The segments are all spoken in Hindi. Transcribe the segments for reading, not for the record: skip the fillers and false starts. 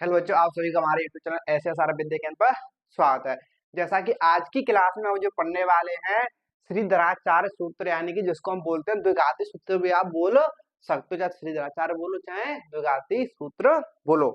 हेलो बच्चों, आप सभी का हमारे यूट्यूब चैनल ऐसे सारा विद्या ज्ञान पर स्वागत है। जैसा कि आज की क्लास में हम जो पढ़ने वाले हैं श्रीधराचार्य सूत्र, यानी कि जिसको हम बोलते हैं द्विघाती सूत्र भी आप बोल सकते हो, चाहे श्रीधराचार्य बोलो चाहे द्विघाती सूत्र बोलो।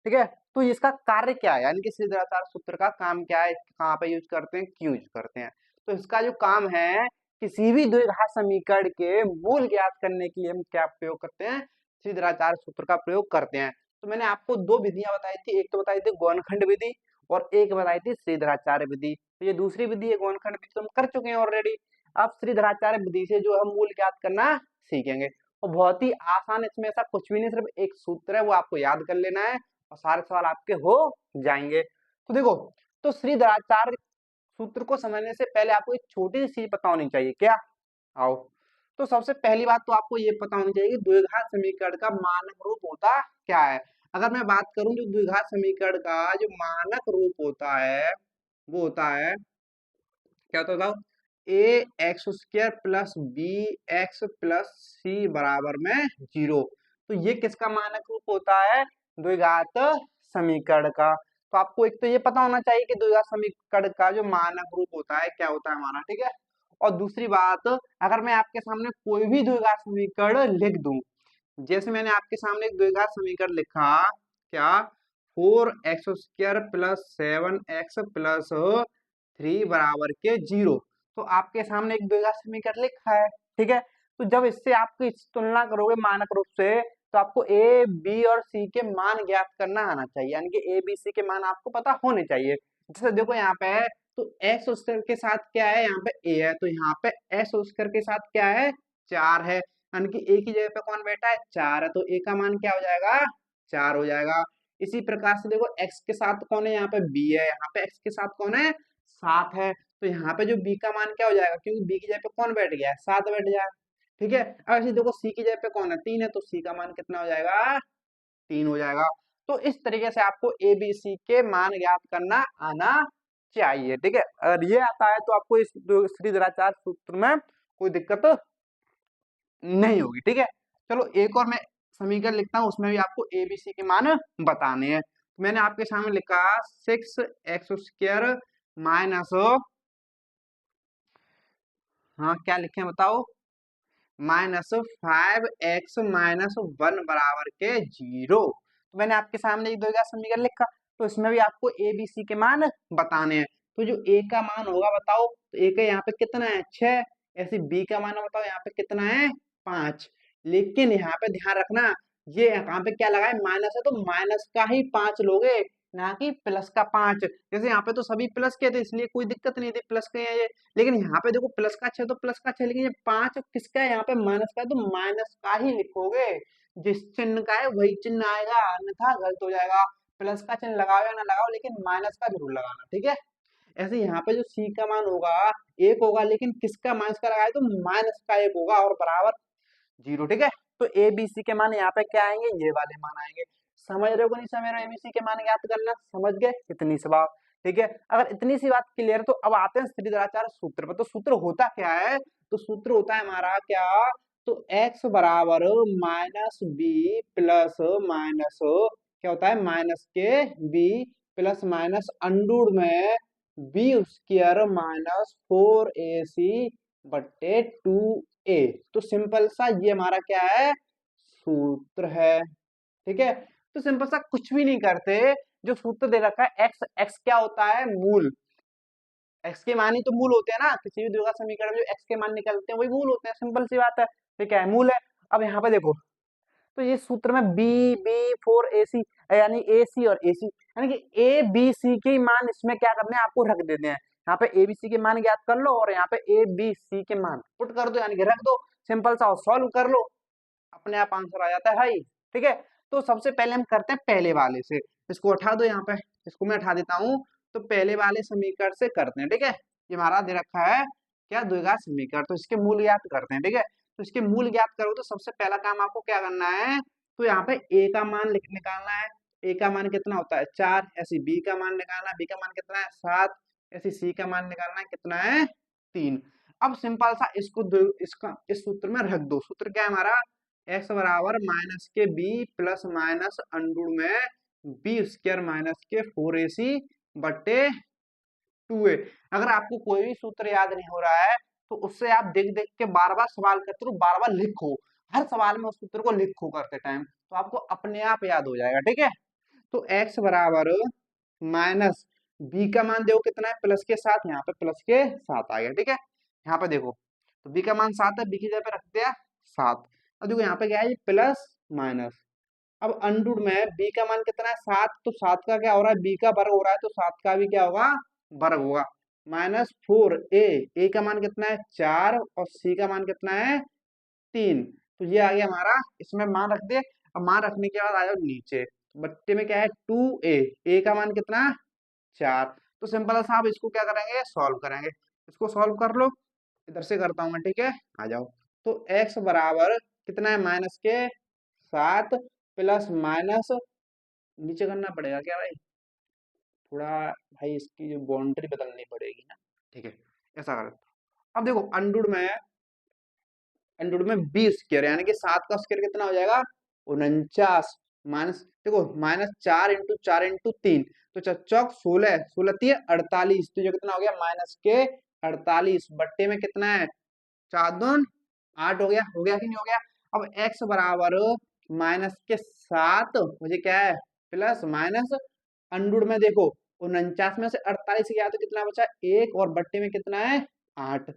ठीक है, तो इसका कार्य क्या है, यानी कि श्रीधराचार्य सूत्र का काम क्या है, कहाँ पे यूज करते हैं, क्यों यूज करते हैं। तो इसका जो काम है, किसी भी द्विघात समीकरण के मूल ज्ञात करने के लिए हम क्या प्रयोग करते हैं, श्रीधराचार्य सूत्र का प्रयोग करते हैं। तो मैंने आपको दो विधियां बताई थी, एक तो बताई थी गौनखंड विधि और एक बताई थी श्रीधराचार्य विधि। तो ये दूसरी विधि है गौनखंड विधि, तो हम कर चुके हैं ऑलरेडी। अब श्रीधराचार्य विधि से जो हम मूल ज्ञात करना सीखेंगे, और बहुत ही आसान, इसमें ऐसा कुछ भी नहीं, सिर्फ एक सूत्र है वो आपको याद कर लेना है और सारे सवाल आपके हो जाएंगे। तो देखो, तो श्रीधराचार्य सूत्र को समझने से पहले आपको एक छोटी सी चीज पता होनी चाहिए। क्या? आओ, तो सबसे पहली बात तो आपको ये पता होनी चाहिए कि द्विघात समीकरण का मानक रूप होता क्या है। अगर मैं बात करूं, जो द्विघात समीकरण का जो मानक रूप होता है वो होता है, क्या होता है बताओ, a x square plus b x plus c बराबर में 0। तो ये किसका मानक रूप होता है? द्विघात समीकरण का। तो आपको एक तो ये पता होना चाहिए कि द्विघात समीकरण का जो मानक रूप होता है क्या होता है हमारा, ठीक है। और दूसरी बात, अगर मैं आपके सामने कोई भी द्विघात समीकरण लिख दूं, जैसे मैंने आपके सामने एक द्विघात समीकरण लिखा, क्या, 4x² प्लस 7x प्लस 3 बराबर के 0। तो आपके सामने एक द्विघात समीकरण लिखा है, ठीक है। तो जब इससे आपकी तुलना करोगे मानक रूप से, तो आपको ए बी और सी के मान ज्ञात करना आना चाहिए, यानी कि ए बी सी के मान आपको पता होने चाहिए। जैसे देखो यहाँ पे है, तो एक्स स्क्वायर के साथ क्या है, यहाँ पे ए है, तो यहाँ पे एक्स स्क्वायर के साथ क्या है, 4 है, यानी कि ए की जगह पे कौन बैठा है, 4 है, तो ए का मान क्या हो जाएगा, 4 हो जाएगा। इसी प्रकार से देखो, एक्स के साथ कौन है, यहाँ पे बी है, यहाँ पे एक्स के साथ कौन है, 7 है, तो यहाँ पे जो बी का मान क्या हो जाएगा, क्योंकि बी की जगह पे कौन बैठ गया है, 7 बैठ जाएगा, ठीक है। अब ऐसे देखो, सी की जगह पे कौन है, 3 है, तो सी का मान कितना हो जाएगा, 3 हो जाएगा। तो इस तरीके से आपको ए बी सी के मान ज्ञात करना आना चाहिए, ठीक है। अगर ये आता है तो आपको इस श्रीधराचार्य सूत्र में कोई दिक्कत नहीं होगी, ठीक है। चलो एक और मैं समीकरण लिखता हूं, उसमें भी आपको ए बी सी के मान बताने हैं। तो मैंने आपके सामने लिखा 6x² माइनस, हाँ क्या लिखे हैं बताओ, -5x माइनस 1 बराबर के 0। तो मैंने आपके सामने एक द्विघात समीकरण लिखा, तो इसमें भी आपको ए बी सी के मान बताने हैं। तो जो ए का मान होगा बताओ, तो ए का यहाँ पे कितना है, 6। ऐसे बी का मान बताओ, यहाँ पे कितना है, 5। लेकिन यहाँ पे ध्यान रखना, ये यहाँ पे क्या लगा है, माइनस है, तो माइनस का ही 5 लोगे, ना कि प्लस का 5। जैसे यहाँ पे तो सभी प्लस के थे, इसलिए कोई दिक्कत नहीं थी, प्लस के हैं ये। लेकिन यहाँ पे देखो, प्लस का 6 तो प्लस का 6, लेकिन ये 5 किसका है, यहाँ पे माइनस का है, तो माइनस का ही लिखोगे। जिस चिन्ह का है वही चिन्ह आएगा, अन्यथा गलत हो जाएगा। प्लस का चिन्ह लगाओ या ना लगाओ, लेकिन माइनस का जरूर लगाना, ठीक है। ऐसे यहाँ पे जो सी का मान होगा 1 होगा, लेकिन किसका माइनस का लगाए, तो माइनस का 1 होगा और बराबर 0, ठीक है। तो ए बी सी के मान यहाँ पे क्या आएंगे, ये वाले मान आएंगे। समझ रहे हो कि नहीं समझ रहे हो, एबीसी के मान ज्ञात करना, समझ गए, इतनी सी बात, ठीक है। अगर इतनी सी बात क्लियर, तो अब आते हैं श्रीधराचार्य सूत्र पर। तो सूत्र होता क्या है, तो सूत्र होता है हमारा क्या, तो x बराबर माइनस बी प्लस माइनस, क्या होता है, माइनस के बी प्लस माइनस अंडूर में बी स्क्वायर माइनस 4ac बट्टे 2a। तो सिंपल सा ये हमारा क्या है, सूत्र है, ठीक है। तो सिंपल सा कुछ भी नहीं करते, जो सूत्र दे रखा है एक्स, एक्स क्या होता है, मूल। एक्स के मान ही तो मूल होते हैं ना, किसी भी द्विघात समीकरण में जो एक्स के मान निकलते हैं वही मूल होते हैं, सिंपल सी बात है। तो क्या है, मूल है। अब यहाँ पे देखो, तो ये सूत्र में बी बी 4ac, यानी ए सी और ए सी, यानी कि ए बी सी के मान इसमें क्या करने हैं, आपको रख देते हैं। यहाँ पे ए बी सी के मान ज्ञात कर लो, और यहाँ पे ए बी सी के मान पुट कर दो, यानी कि रख दो, सिंपल सा, सॉल्व कर लो, अपने आप आंसर आ जाता है भाई, ठीक है। तो सबसे पहले हम करते हैं पहले वाले से, इसको उठा दो यहाँ पे, इसको मैं उठा देता हूँ। तो पहले वाले समीकरण से करते हैं, ठीक है। ये हमारा दे रखा है क्या, द्विघात समीकरण, तो इसके मूल ज्ञात करते हैं, ठीक है। तो इसके मूल ज्ञात करो, तो सबसे पहला काम आपको क्या करना है, तो यहाँ पे ए का मान निकालना है। ए का मान कितना होता है, 4। ऐसे बी का मान निकालना है, बी का मान कितना है, 7। ऐसे सी का मान निकालना है, कितना है, 3। अब सिंपल सा इसको इसका इस सूत्र में रख दो। सूत्र क्या है हमारा, एक्स बराबर माइनस के बी प्लस माइनस अंडूर में बी स्क्वायर माइनस के 4ac बटे 2a। अगर आपको कोई भी सूत्र याद नहीं हो रहा है तो उससे आप देख देख के बार बार सवाल करते रहो, बार बार लिखो, हर सवाल में उस सूत्र को लिखो करते टाइम, तो आपको अपने आप याद हो जाएगा। ठीक है, तो x बराबर माइनस बी का मान देखो कितना है, प्लस के साथ, यहाँ पे प्लस के साथ आ गया। ठीक है, यहाँ पे देखो तो बी का मान 7 है, बी की जगह पे रख दिया 7। अब देखो यहाँ पे क्या है, प्लस माइनस। अब अंडूड में बी का मान कितना है 7, तो 7 का क्या हो रहा है, बी का वर्ग हो रहा है, तो 7 का भी क्या होगा, वर्ग होगा। माइनस 4a, ए का मान कितना है 4 और सी का मान कितना है 3। तो ये आ गया हमारा, इसमें मान रख दे। अब मान रखने के बाद आ जाओ नीचे, बट्टे में क्या है 2a, ए का मान कितना है 4। तो सिंपल साहब इसको क्या करेंगे, सॉल्व करेंगे। इसको सॉल्व कर लो, इधर से करता हूं मैं। ठीक है, आ जाओ। तो x बराबर कितना है, माइनस के 7 प्लस माइनस, नीचे करना पड़ेगा क्या भाई, थोड़ा भाई इसकी जो बाउंड्री बदलनी पड़ेगी ना। ठीक है, ऐसा कर। अब देखो अंडर में बी स्क्वायर यानी कि 7 का स्क्वायर कितना हो जाएगा 49, माइनस देखो माइनस 4 इंटू 4 इंटू 3, तो चौक 16, 16 तो ये कितना हो गया माइनस के 48 बट्टे में कितना है 4 दून 8 हो गया कि नहीं हो गया। अब x बराबर माइनस के 7, मुझे क्या है प्लस माइनस अंडूर में देखो 49 में से 48 गया तो कितना बचा 1 और बट्टे में कितना है 8।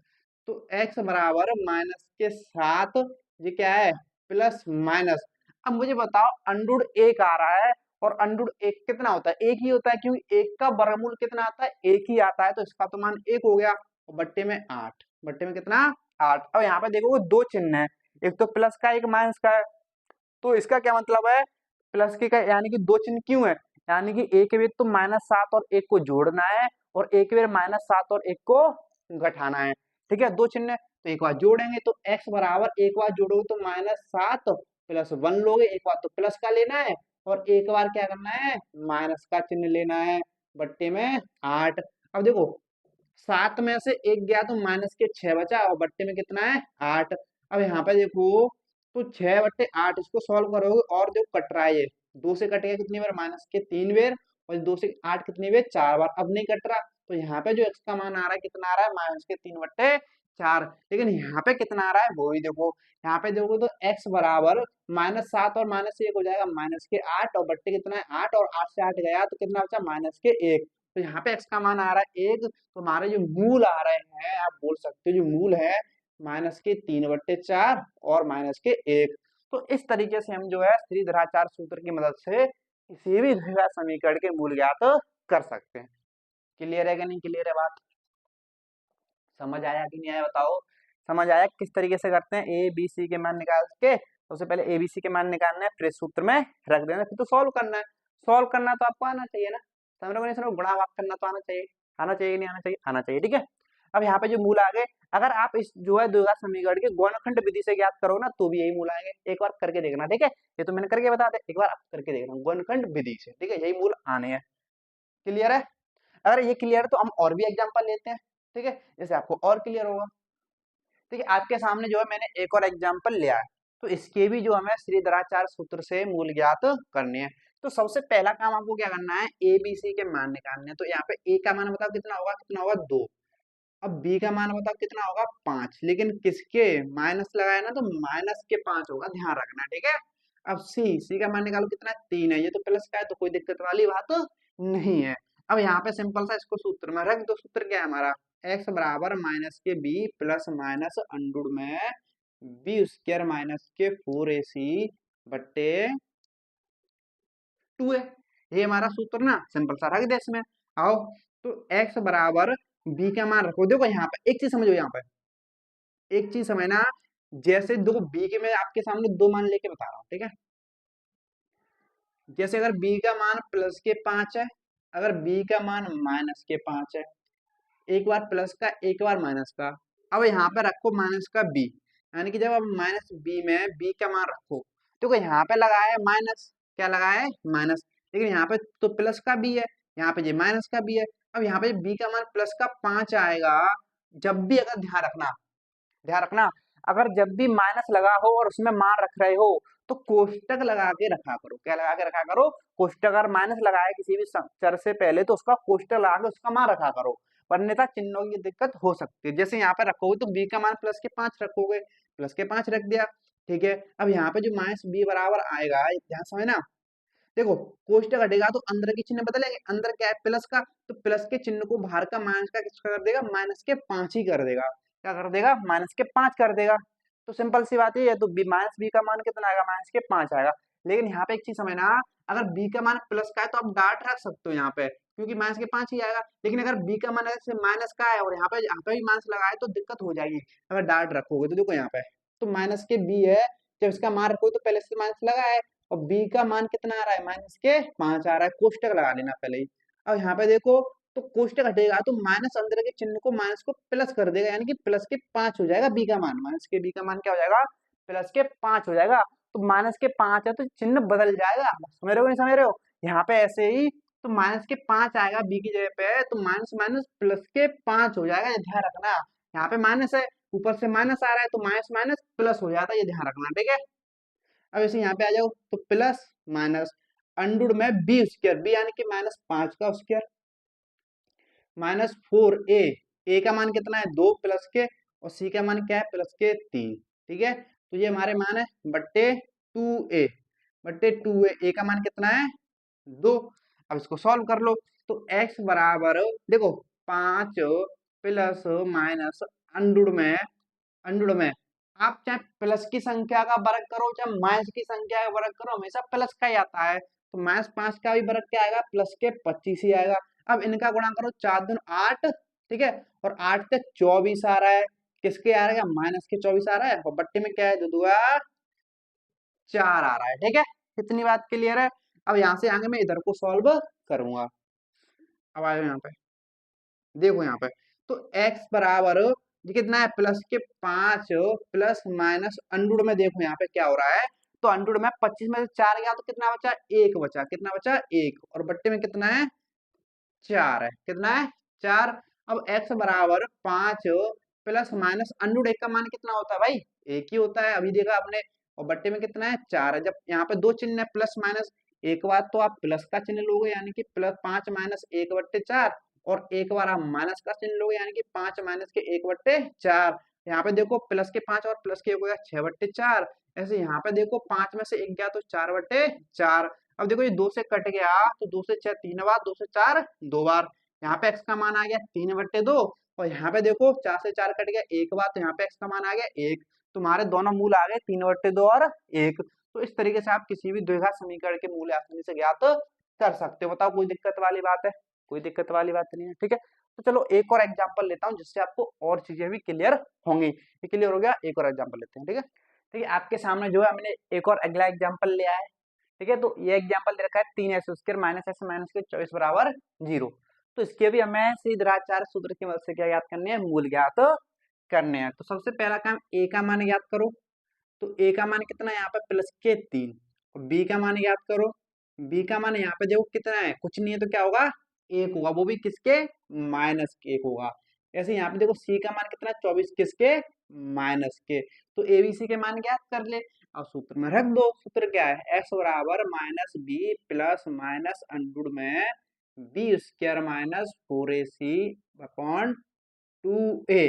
तो x बराबर माइनस के 7, ये क्या है प्लस माइनस। अब मुझे बताओ अंडूर 1 आ रहा है और अंडूर 1 कितना होता है, 1 ही होता है, क्योंकि 1 का वर्गमूल कितना आता है 1 ही आता है, तो इसका तो मान 1 हो गया और बट्टे में 8, बट्टे में कितना 8। अब यहाँ पे देखो दो चिन्ह है, एक तो प्लस का एक माइनस का है, तो इसका क्या मतलब है प्लस के का, यानी कि दो चिन्ह क्यों है, यानी कि एक बार तो -7 और 1 को जोड़ना है और एक बार -7 और 1 को घटाना है। ठीक है, दो चिन्ह है, तो एक बार जोड़ेंगे तो x बराबर एक बार जोड़ोगे तो -7 प्लस 1 लोगे, एक बार तो प्लस का लेना है और एक बार क्या करना है माइनस का चिन्ह लेना है, बट्टे में 8। अब देखो 7 में से 1 गया तो माइनस के 6 बचा और बट्टे में कितना है 8। अब यहाँ पे देखो तो 6/8 इसको सॉल्व करोगे और जो कट रहा है ये 2 से कटेगा कितनी बार -3 बार और 2 से 8 कितनी बार 4 बार। अब नहीं कट रहा तो यहाँ पे जो x का मान आ रहा है कितना आ रहा है -3/4। लेकिन यहाँ पे कितना आ रहा है वो ही देखो, यहाँ पे देखो तो x बराबर -7 और -1 हो जाएगा -8 और बट्टे कितना है 8 और 8 से 8 गया तो कितना बचा -1। तो यहाँ पे x का मान आ रहा है 1, तो हमारे जो मूल आ रहे हैं आप बोल सकते हो जो मूल है -3/4 और -1। तो इस तरीके से हम जो है श्रीधराचार्य सूत्र की मदद से किसी भी द्विघात समीकरण के मूल ज्ञात कर सकते हैं। क्लियर है कि नहीं क्लियर है बात, समझ आया कि नहीं आया बताओ। समझ आया किस तरीके से करते हैं, ए बी सी के मान निकाल के सबसे पहले ए बी सी के मान निकालना है, फिर सूत्र में रख देना, फिर तो सॉल्व करना है। सॉल्व करना तो आपको आना चाहिए ना, समझ नहीं समझ, गुणा भाग करना तो आना चाहिए, आना चाहिए नहीं आना चाहिए, आना चाहिए। ठीक है, अब यहाँ पे जो मूल आ गए, अगर आप इस जो है द्विघात समीकरण के गुणनखंड विधि से ज्ञात करो ना तो भी यही मूल आएंगे, एक बार करके देखना। ठीक है, ये तो मैंने करके बता दिया, एक बार आप करके देखना गुणनखंड विधि से। ठीक है, यही मूल आने हैं। क्लियर है, अगर ये क्लियर है तो हम और भी एग्जांपल लेते हैं। ठीक है, जैसे आपको और क्लियर होगा। ठीक है, आपके सामने जो है मैंने एक और एग्जांपल लिया है, तो इसके भी जो हमें श्रीधराचार्य सूत्र से मूल ज्ञात करने हैं। तो सबसे पहला काम आपको क्या करना है, ए बी सी के मान निकालने हैं। तो यहाँ पे ए का मान बताओ कितना होगा 2। अब बी का मान बताओ कितना होगा 5, लेकिन किसके माइनस लगाया ना तो माइनस के 5 होगा, ध्यान रखना। ठीक है, अब सी का मान निकालो कितना है 3 है, ये तो प्लस का है तो कोई दिक्कत वाली बात नहीं है। अब यहाँ पे सिंपल सा इसको सूत्र में रख दो, सूत्र क्या है हमारा x बराबर माइनस के बी प्लस माइनस अंडर में बी स्क्वायर माइनस के 4ac बट्टे 2 है, ये हमारा सूत्र ना, सिंपल सा रख दे इसमें। आओ तो x बराबर बी का मान रखो, देखो यहाँ पे एक चीज समझो, यहाँ पे एक चीज समझना, जैसे देखो बी के मैं आपके सामने दो मान लेके बता रहा हूँ। ठीक है, जैसे अगर बी का मान प्लस के 5 है, अगर बी का मान माइनस के 5 है, एक बार प्लस का एक बार माइनस का। अब यहाँ पे रखो माइनस का बी, यानी कि जब अब माइनस बी में बी का मान रखो, तो यहाँ पे लगा है माइनस, क्या लगा है माइनस, लेकिन यहाँ पे तो प्लस का बी है, यहाँ पे ये माइनस का बी है। अब यहाँ पे बी का मान प्लस का 5 आएगा, जब भी अगर ध्यान रखना अगर जब भी माइनस लगा हो और उसमें मान रख रहे हो तो कोष्टक लगा के रखा करो। क्या लगा के रखा करो? कोष्टक। अगर माइनस लगाया किसी भी चर से पहले तो उसका कोष्टक लगा के उसका मान रखा करो, अन्यथा चिन्हों की दिक्कत हो सकती है। जैसे यहाँ पे रखोगे तो बी का मान प्लस के 5 रखोगे, प्लस के 5 रख दिया, ठीक है। अब यहाँ पे जो माइनस बी बराबर आएगा, ध्यान समझना, देखो कोष्टक हटेगा तो अंदर के चिन्ह बदलेंगे। अंदर क्या है? प्लस का, तो प्लस के चिन्ह को बाहर का माइनस का किसका कर देगा? माइनस के 5 ही कर देगा। क्या कर देगा? माइनस के 5 कर देगा। तो सिंपल सी बात है, तो बी माइनस बी का मान कितना आएगा? माइनस के 5 आएगा। लेकिन यहाँ पे एक चीज समझना, अगर बी का मान प्लस का है तो आप डार्ट रख सकते हो यहाँ पे, क्योंकि माइनस के 5 ही आएगा। लेकिन अगर बी का मान अगर माइनस का है और यहाँ पे भी माइनस लगा है तो दिक्कत हो जाएगी अगर डार्ट रखोगे। तो देखो यहाँ पे तो माइनस के बी है, जब इसका मान रखोगे तो पहले से माइनस लगा है, और बी का मान कितना आ रहा है? माइनस के 5 आ रहा है। कोष्टक लगा लेना पहले ही। अब यहाँ पे देखो तो कोष्टक हटेगा तो माइनस अंदर के चिन्ह को माइनस को प्लस कर देगा, यानी कि प्लस के 5 हो जाएगा बी का मान। माइनस के बी का मान क्या हो जाएगा? प्लस के 5 हो जाएगा। तो माइनस के 5 है तो चिन्ह बदल जाएगा। समझ रहे हो नहीं समझ रहे हो? यहाँ पे ऐसे ही तो माइनस के 5 आएगा बी की जगह पे, तो माइनस माइनस प्लस के 5 हो जाएगा, ये ध्यान रखना। यहाँ पे माइनस है, ऊपर से माइनस आ रहा है तो माइनस माइनस प्लस हो जाता है, ये ध्यान रखना, ठीक है। अब इसे यहाँ पे आ जाओ तो प्लस माइनस अंडूड में बी स्क्वायर, बी यानी कि माइनस 5 का स्क्वायर, माइनस 4 ए का मान कितना है? 2 प्लस के, और सी का मान क्या है? प्लस के 3, ठीक है। तो ये हमारे मान है बट्टे 2 ए, बट्टे 2 ए का मान कितना है? 2। अब इसको सॉल्व कर लो तो x बराबर देखो 5 प्लस माइनस अंडुड़ में आप चाहे प्लस की संख्या का वर्ग करो चाहे माइनस की संख्या का वर्ग करो, हमेशा प्लस का ही आता है। तो माइनस 5 का भी वर्ग क्या आएगा? प्लस के 25 ही आएगा। अब इनका गुणा करो, 4 दूनी 8, ठीक है, और 8 के 24 आ रहा है। किसके आ रहा है? माइनस के 24 आ रहा है, और बट्टे में क्या है? 2 दूआ 4 आ रहा है, ठीक है। कितनी बात क्लियर है? अब यहाँ से आगे मैं इधर को सॉल्व करूंगा। अब आयो यहाँ पे, देखो यहाँ पे तो x बराबर ये कितना है? प्लस के 5 प्लस माइनस अंडूड में, देखो यहाँ पे क्या हो रहा है, तो अंडूड में 25 में से 4 गया तो कितना बचा? 1 बचा। कितना बचा? 1। और बट्टे में कितना है? 4 है। कितना है? 4। अब x बराबर 5 प्लस माइनस अंडूड 1 का मान कितना होता है भाई? 1 ही होता है, अभी देखा आपने। और बट्टे में कितना है? 4 है। जब यहाँ पे दो चिन्ह है प्लस माइनस, एक बार तो आप प्लस का चिन्ह लोगे यानी कि प्लस 5 माइनस 1/4, और एक बार आप माइनस का चिन्ह लोगे यानी कि 5 माइनस के 1/4। यहाँ पे देखो प्लस के 5 और प्लस के 1 हो गया 6/4। ऐसे यहाँ पे देखो 5 में से 1 गया तो 4/4। अब देखो ये 2 से कट गया तो 2 से 6 3 बार, 2 से 4 2 बार। यहाँ पे x का मान आ गया 3/2, और यहाँ पे देखो 4 से 4 कट गया 1 बार, तो यहाँ पे x का मान आ गया 1। तुम्हारे दोनों मूल आ गए 3/2 और 1। तो इस तरीके से आप किसी भी द्विघात समीकरण के मूल्य आसानी से ज्ञात कर सकते हो। बताओ कोई दिक्कत वाली बात है? कोई दिक्कत वाली बात नहीं है, ठीक है। तो चलो एक और एग्जांपल लेता हूँ जिससे आपको और चीजें भी क्लियर होंगी। ये क्लियर हो गया, एक और एग्जांपल लेते हैं, ठीक है। ठीक है, आपके सामने जो है हमने एक और अगला एग्जांपल लिया है, ठीक है। तो ये एग्जांपल दे रखा है 3x² माइनस x माइनस के 24 बराबर 0। तो इसके भी हमें सीधराचार्य सूत्र की मदद से क्या ज्ञात करने हैं? मूल ज्ञात करने हैं। तो सबसे पहला काम a का मान ज्ञात करो। तो a का मान कितना है? यहाँ पे प्लस के 3। और b का मान ज्ञात करो। b का मान यहाँ पे देखो कितना है? कुछ नहीं है तो क्या होगा? 1 होगा, वो भी किसके? माइनस के 1 होगा। ऐसे यहाँ पे देखो c का मान कितना है? 24 किसके? माइनस के। तो abc के मान ज्ञात कर ले और सूत्र में रख दो। सूत्र क्या है? x बराबर माइनस बी प्लस माइनस अंडूड में B square minus 4ac upon 2a,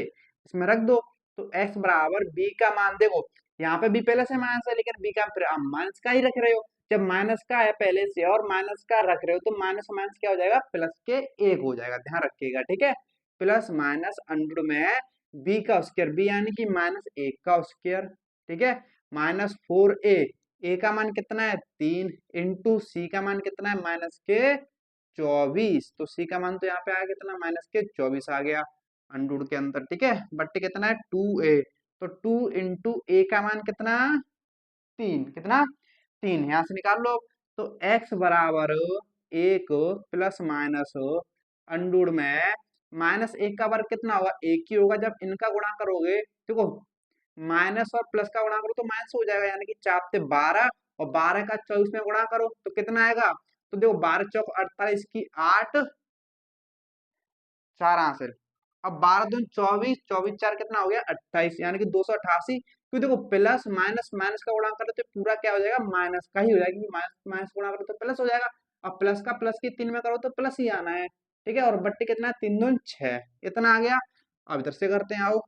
इसमें रख दो। तो x बराबर b का मान देखो यहाँ पे b पहले से माइनस है, लेकिन b का माइनस का ही रख रहे हो। जब माइनस का है पहले से और माइनस का रख रहे हो तो माइनस माइनस क्या हो जाएगा? प्लस के 1 हो जाएगा, ध्यान रखिएगा, ठीक है। प्लस माइनस अंडर में b का स्क्वायर, b यानी कि -1 का स्क्वायर, ठीक है, -4a, a का मान कितना है? 3 इंटू c का मान कितना है? माइनस के 24। तो c का मान तो यहाँ पे आ गया कितना? माइनस के 24 आ गया अंडूड के अंदर, ठीक है। बट्टे कितना है? 2a। तो 2 इंटू a का मान कितना? 3। कितना? 3 यहाँ से निकाल लो। तो x बराबर 1 प्लस माइनस अंडूड में -1 का वर्ग कितना होगा? 1 ही होगा। जब इनका गुणा करोगे देखो माइनस और प्लस का गुणा करो तो माइनस हो जाएगा, यानी कि 4 से 12, और 12 का 24 में गुणा करो तो कितना आएगा? तो देखो 12 चौक 48 की 8, 4 हासिल। अब 12 दूनी 24, 24 4 कितना हो गया? 28, यानी कि 288। क्योंकि देखो प्लस माइनस माइनस का गुणा करो तो पूरा क्या हो जाएगा, माइनस का ही हो जाएगा, क्योंकि माइनस माइनस गुणा करो तो प्लस हो जाएगा। अब प्लस का प्लस की 3 में करो तो प्लस ही आना है, ठीक है। और बट्टे कितना है, 3 दूनी 6, इतना आ गया। अब इधर से करते हैं, आओ।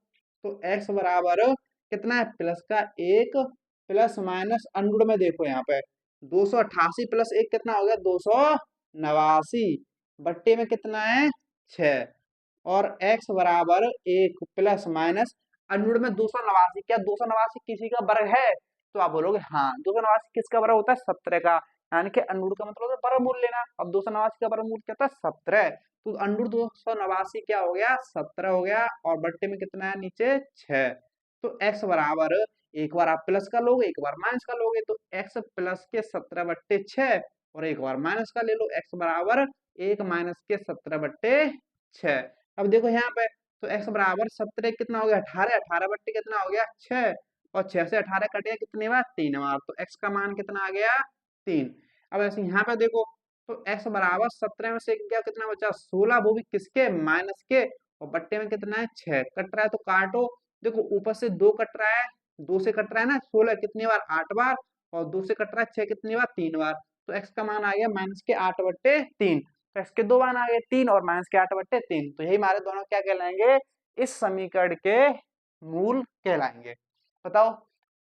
तो x बराबर कितना है, प्लस का 1 प्लस माइनस अंडर में देखो यहाँ पे 288 प्लस 1 कितना हो गया, 289, बट्टे में कितना है 6। और x बराबर 1 प्लस माइनस अंडर में 289, क्या 289 किसी का वर्ग है, तो आप बोलोगे हाँ 289 किसका वर्ग होता है, 17 का, यानी कि अंडर का मतलब होता है वर्गमूल लेना। अब 289 का वर्गमूल क्या था, 17, तो अंडर 289 क्या हो गया, 17 हो गया। और बट्टे में कितना है नीचे 6। तो x बराबर, एक बार आप प्लस का लोगे एक बार माइनस का लोगे, तो x प्लस के 17 बट्टे 6, और एक बार माइनस का ले लो, x बराबर 1 माइनस के 17 बट्टे 6। अब देखो यहाँ पे, तो x बराबर 17 कितना हो गया, 18, 18 बट्टे कितना हो गया 6, और 6 से 18 कटेगा कितने बार, 3 बार, तो x का मान कितना आ गया 3। अब ऐसे यहाँ पे देखो, तो x बराबर 17 में से क्या कितना बचा, 16, वो भी किसके, माइनस के, और बट्टे में कितना है 6, कट रहा है तो काटो। देखो ऊपर से 2 कट रहा है, 2 से कट रहा है ना 16 कितनी बार, 8 बार, और 2 से कट रहा है 6 कितनी बार, 3 बार, तो x का मान आ गया माइनस के 8 बट्टे 3। तो x के दो मान आ गए 3 और माइनस के 8 बट्टे 3, तो यही हमारे दोनों क्या कहलाएंगे, इस समीकरण के मूल कहलाएंगे। बताओ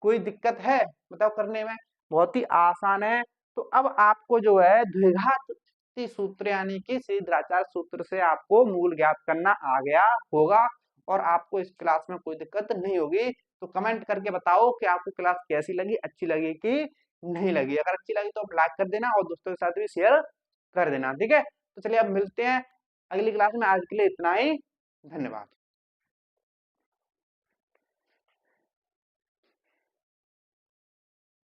कोई दिक्कत है, बताओ करने में, बहुत ही आसान है। तो अब आपको जो है द्विघात सूत्र यानी कि श्रीधराचार्य सूत्र से आपको मूल ज्ञात करना आ गया होगा, और आपको इस क्लास में कोई दिक्कत नहीं होगी। तो कमेंट करके बताओ कि आपको क्लास कैसी लगी, अच्छी लगी कि नहीं लगी। अगर अच्छी लगी तो आप लाइक कर देना और दोस्तों के साथ भी शेयर कर देना, ठीक है। तो चलिए अब मिलते हैं अगली क्लास में, आज के लिए इतना ही, धन्यवाद।